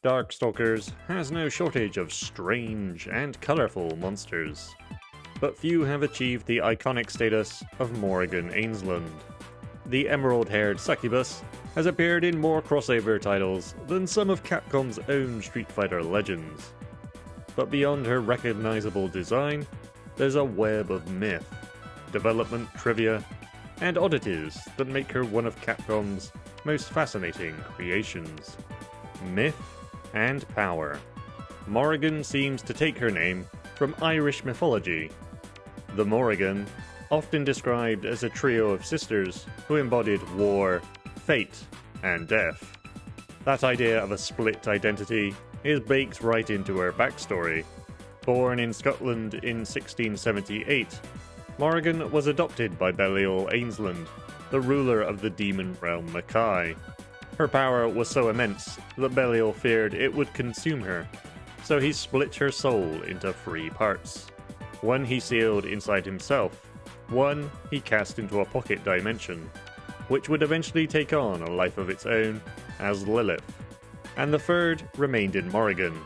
Darkstalkers has no shortage of strange and colourful monsters, but few have achieved the iconic status of Morrigan Aensland. The emerald-haired Succubus has appeared in more crossover titles than some of Capcom's own Street Fighter legends. But beyond her recognisable design, there's a web of myth, development trivia, and oddities that make her one of Capcom's most fascinating creations. Myth and power. Morrigan seems to take her name from Irish mythology. The Morrigan, often described as a trio of sisters who embodied war, fate, and death. That idea of a split identity is baked right into her backstory. Born in Scotland in 1678, Morrigan was adopted by Belial Aensland, the ruler of the demon realm Makai. Her power was so immense that Belial feared it would consume her, so he split her soul into 3 parts. One he sealed inside himself, one he cast into a pocket dimension, which would eventually take on a life of its own as Lilith, and the third remained in Morrigan.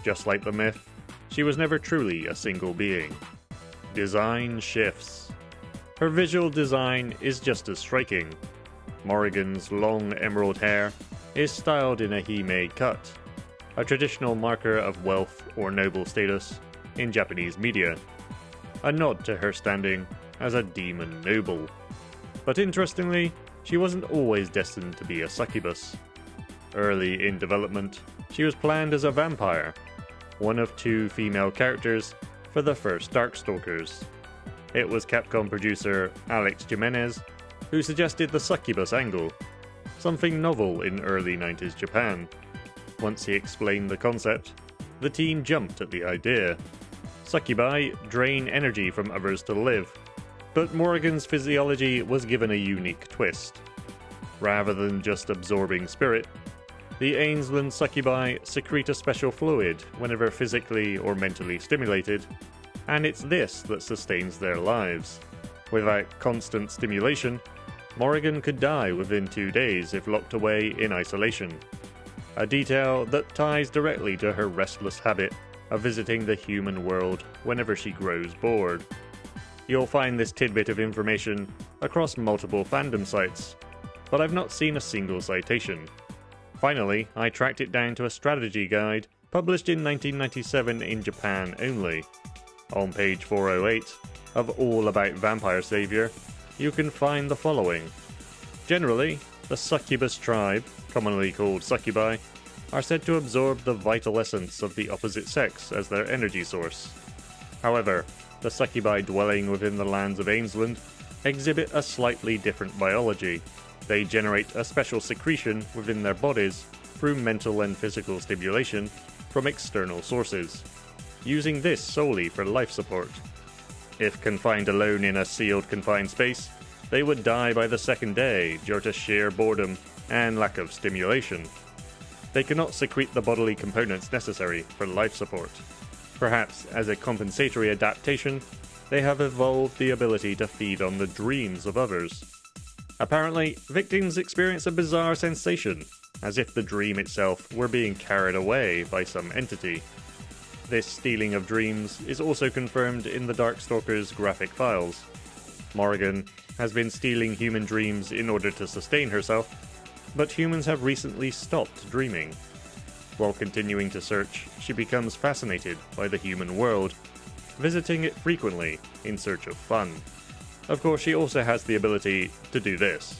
Just like the myth, she was never truly a single being. Design shifts. Her visual design is just as striking. Morrigan's long emerald hair is styled in a hime cut, a traditional marker of wealth or noble status in Japanese media, a nod to her standing as a demon noble. But interestingly, she wasn't always destined to be a succubus. Early in development, she was planned as a vampire, one of 2 female characters for the first Darkstalkers. It was Capcom producer Alex Jimenez who suggested the succubus angle, something novel in early 90s Japan. Once he explained the concept, the team jumped at the idea. Succubi drain energy from others to live, but Morrigan's physiology was given a unique twist. Rather than just absorbing spirit, the Aensland succubi secrete a special fluid whenever physically or mentally stimulated, and it's this that sustains their lives. Without constant stimulation, Morrigan could die within 2 days if locked away in isolation, a detail that ties directly to her restless habit of visiting the human world whenever she grows bored. You'll find this tidbit of information across multiple fandom sites, but I've not seen a single citation. Finally, I tracked it down to a strategy guide published in 1997 in Japan only. On page 408 of All About Vampire Savior, you can find the following. Generally, the Succubus tribe, commonly called succubi, are said to absorb the vital essence of the opposite sex as their energy source. However, the succubi dwelling within the lands of Aensland exhibit a slightly different biology. They generate a special secretion within their bodies through mental and physical stimulation from external sources, using this solely for life support. If confined alone in a sealed confined space, they would die by the second day due to sheer boredom and lack of stimulation. They cannot secrete the bodily components necessary for life support. Perhaps as a compensatory adaptation, they have evolved the ability to feed on the dreams of others. Apparently, victims experience a bizarre sensation, as if the dream itself were being carried away by some entity. This stealing of dreams is also confirmed in the Darkstalkers graphic files. Morrigan has been stealing human dreams in order to sustain herself, but humans have recently stopped dreaming. While continuing to search, she becomes fascinated by the human world, visiting it frequently in search of fun. Of course, she also has the ability to do this.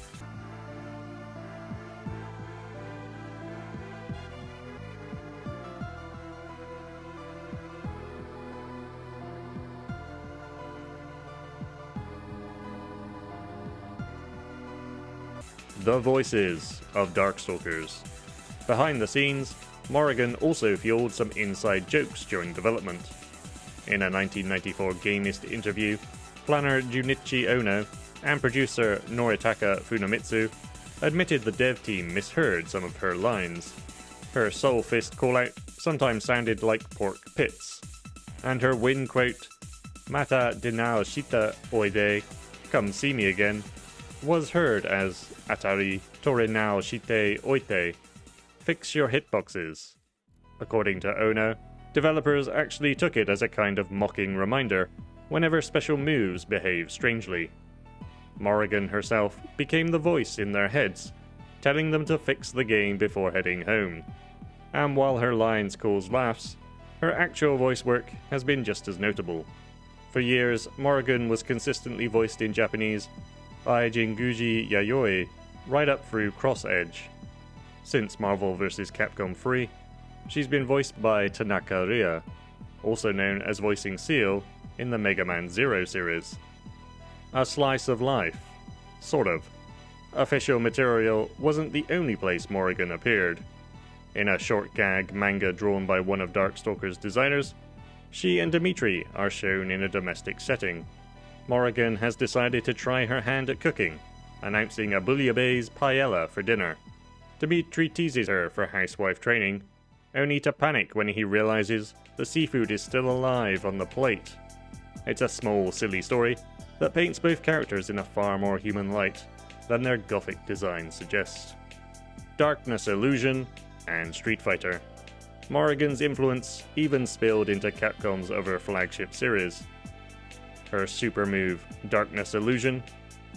The voices of Darkstalkers. Behind the scenes, Morrigan also fueled some inside jokes during development. In a 1994 Gamist interview, planner Junichi Ono and producer Noritaka Funamitsu admitted the dev team misheard some of her lines. Her soul fist callout sometimes sounded like pork pits, and her win quote, "Mata denao shita oide, come see me again," was heard as "Atari tore nao shite oite," fix your hitboxes. According to Ono, developers actually took it as a kind of mocking reminder whenever special moves behave strangely. Morrigan herself became the voice in their heads, telling them to fix the game before heading home. And while her lines cause laughs, her actual voice work has been just as notable. For years, Morrigan was consistently voiced in Japanese by Jinguji Yayoi, right up through Cross Edge. Since Marvel vs. Capcom 3, she's been voiced by Tanaka Ria, also known as voicing Seal in the Mega Man Zero series. A slice of life. Sort of. Official material wasn't the only place Morrigan appeared. In a short gag manga drawn by one of Darkstalkers' designers, she and Dimitri are shown in a domestic setting. Morrigan has decided to try her hand at cooking, announcing a bouillabaisse paella for dinner. Dimitri teases her for housewife training, only to panic when he realizes the seafood is still alive on the plate. It's a small, silly story that paints both characters in a far more human light than their gothic design suggests. Darkness Illusion and Street Fighter. Morrigan's influence even spilled into Capcom's other flagship series. Her super move, Darkness Illusion,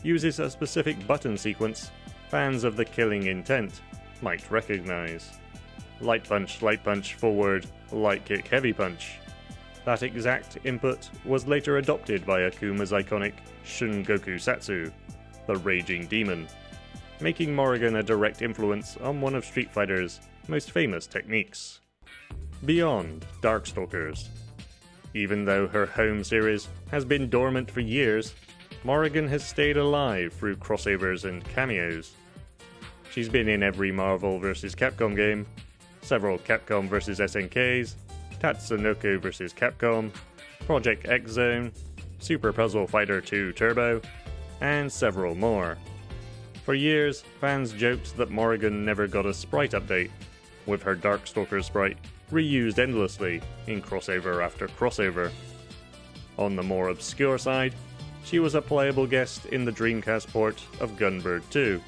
uses a specific button sequence fans of the Killing Intent might recognize. Light punch, forward, light kick, heavy punch. That exact input was later adopted by Akuma's iconic Shungoku Satsu, the Raging Demon, making Morrigan a direct influence on one of Street Fighter's most famous techniques. Beyond Darkstalkers. Even though her home series has been dormant for years, Morrigan has stayed alive through crossovers and cameos. She's been in every Marvel vs. Capcom game, several Capcom vs. SNKs, Tatsunoko vs. Capcom, Project X Zone, Super Puzzle Fighter 2 Turbo, and several more. For years, fans joked that Morrigan never got a sprite update, with her Darkstalker sprite reused endlessly in crossover after crossover. On the more obscure side, she was a playable guest in the Dreamcast port of Gunbird 2,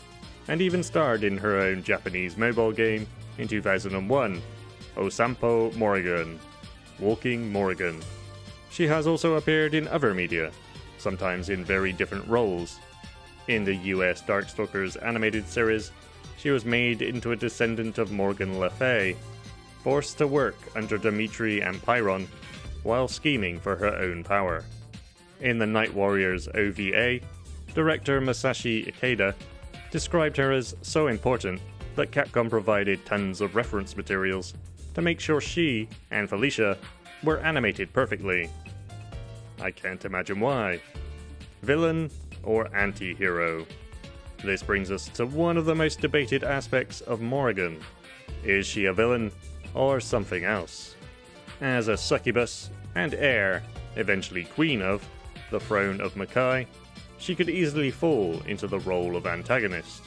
and even starred in her own Japanese mobile game in 2001, Osampo Morrigan, Walking Morrigan. She has also appeared in other media, sometimes in very different roles. In the US Darkstalkers animated series, she was made into a descendant of Morgan Le Fay, forced to work under Dimitri and Pyron while scheming for her own power. In the Night Warriors OVA, director Masashi Ikeda described her as so important that Capcom provided tons of reference materials to make sure she and Felicia were animated perfectly. I can't imagine why. Villain or anti-hero? This brings us to one of the most debated aspects of Morrigan. Is she a villain or something else? As a succubus and heir, eventually queen of, the throne of Makai, she could easily fall into the role of antagonist.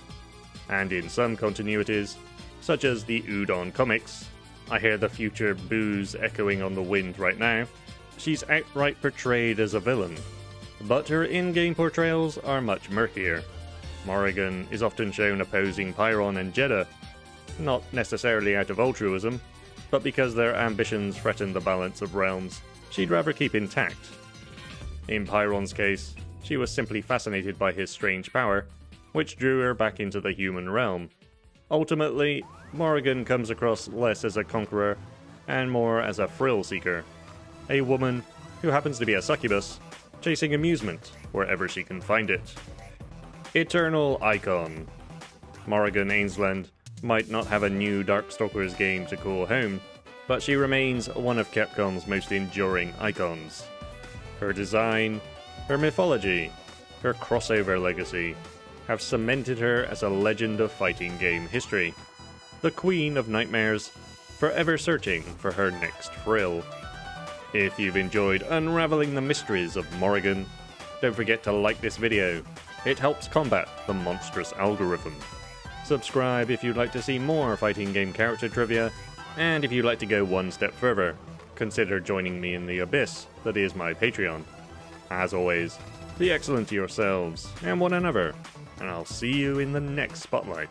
And in some continuities, such as the Udon comics, I hear the future boos echoing on the wind right now, she's outright portrayed as a villain. But her in-game portrayals are much murkier. Morrigan is often shown opposing Pyron and Jeddah, not necessarily out of altruism, but because their ambitions threaten the balance of realms she'd rather keep intact. In Pyron's case, she was simply fascinated by his strange power, which drew her back into the human realm. Ultimately, Morrigan comes across less as a conqueror and more as a thrill-seeker, a woman who happens to be a succubus, chasing amusement wherever she can find it. Eternal Icon. Morrigan Aensland might not have a new Darkstalkers game to call home, but she remains one of Capcom's most enduring icons. Her design, her mythology, her crossover legacy have cemented her as a legend of fighting game history, the queen of nightmares, forever searching for her next thrill. If you've enjoyed unraveling the mysteries of Morrigan, don't forget to like this video. It helps combat the monstrous algorithm. Subscribe if you'd like to see more fighting game character trivia, and if you'd like to go one step further, consider joining me in the abyss that is my Patreon. As always, be excellent to yourselves and one another, and I'll see you in the next Spotlight.